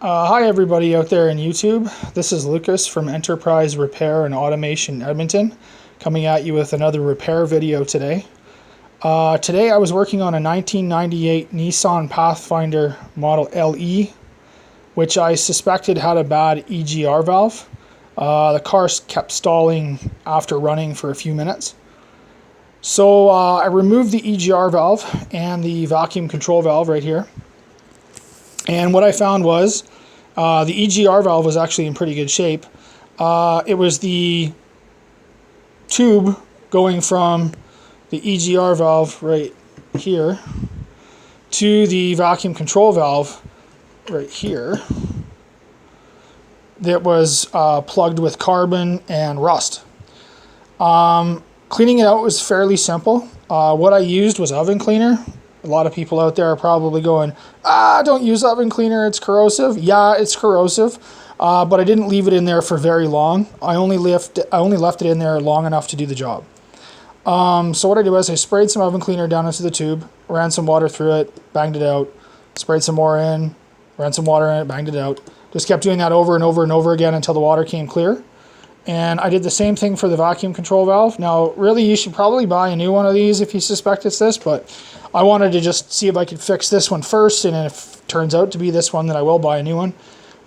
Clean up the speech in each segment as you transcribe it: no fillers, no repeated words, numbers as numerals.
Hi everybody out there in YouTube. This is Lucas from Enterprise Repair and Automation Edmonton, coming at you with another repair video today. Today I was working on a 1998 Nissan Pathfinder Model LE, which I suspected had a bad EGR valve. The car kept stalling after running for a few minutes. So I removed the EGR valve and the vacuum control valve right here. And what I found was the EGR valve was actually in pretty good shape. It was the tube going from the EGR valve right here to the vacuum control valve right here that was plugged with carbon and rust. Cleaning it out was fairly simple. What I used was oven cleaner. A lot of people out there are probably going, don't use oven cleaner, it's corrosive. Yeah, it's corrosive, but I didn't leave it in there for very long. I only left it in there long enough to do the job. So what I did was I sprayed some oven cleaner down into the tube, ran some water through it, banged it out, sprayed some more in, ran some water in it, banged it out. Just kept doing that over and over and over again until the water came clear. And I did the same thing for the vacuum control valve. Now, really, you should probably buy a new one of these if you suspect it's this, but I wanted to just see if I could fix this one first, and if it turns out to be this one, then I will buy a new one.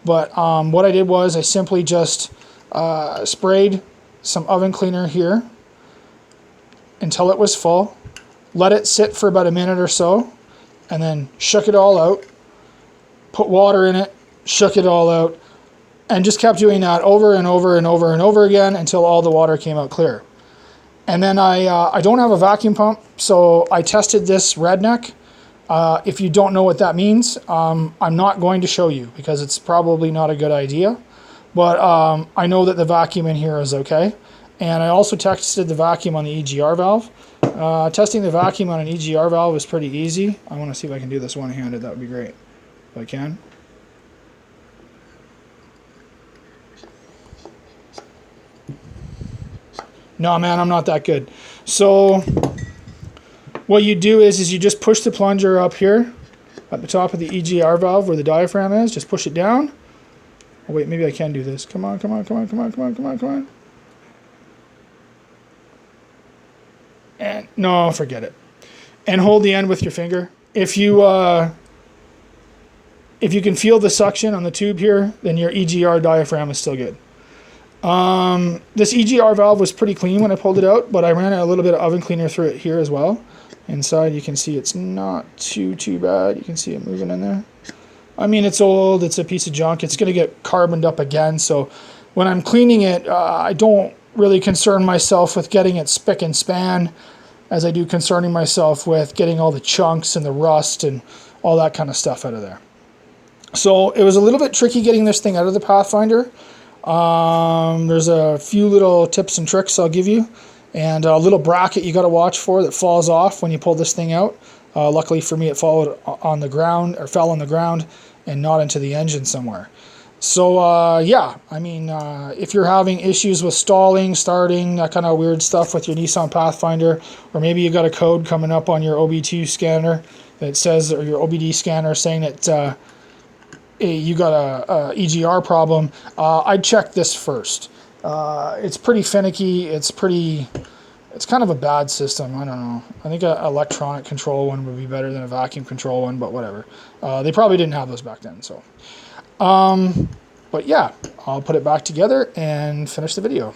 But what I did was I simply just sprayed some oven cleaner here until it was full, let it sit for about a minute or so, and then shook it all out, put water in it, shook it all out, and just kept doing that over and over and over and over again until all the water came out clear. And then I don't have a vacuum pump, so I tested this redneck. If you don't know what that means, I'm not going to show you because it's probably not a good idea. But I know that the vacuum in here is okay. And I also tested the vacuum on the EGR valve. Testing the vacuum on an EGR valve is pretty easy. I want to see if I can do this one-handed. That would be great if I can. No, man, I'm not that good. So what you do is you just push the plunger up here at the top of the EGR valve where the diaphragm is. Just push it down. Oh, wait, maybe I can do this. Come on, come on, come on, come on, come on, come on, come on. And no, forget it. And hold the end with your finger. If you can feel the suction on the tube here, then your EGR diaphragm is still good. This EGR valve was pretty clean when I pulled it out, but I ran a little bit of oven cleaner through it here as well. Inside you can see it's not too bad. You can see it moving in there. I mean, it's old, it's a piece of junk. It's going to get carboned up again, so when I'm cleaning it, I don't really concern myself with getting it spick and span as I do concerning myself with getting all the chunks and the rust and all that kind of stuff out of there. So it was a little bit tricky getting this thing out of the Pathfinder. There's a few little tips and tricks I'll give you, and a little bracket you got to watch for that falls off when you pull this thing out. Luckily for me, it fell on the ground and not into the engine somewhere. So yeah, I mean, if you're having issues with stalling, starting, that kind of weird stuff with your Nissan Pathfinder, or maybe you got a code coming up on your OB2 scanner that says, or your OBD scanner saying that you got a EGR problem, I'd check this first. It's pretty finicky. It's kind of a bad system. I don't know. I think an electronic control one would be better than a vacuum control one, but whatever. They probably didn't have those back then. So, but yeah, I'll put it back together and finish the video.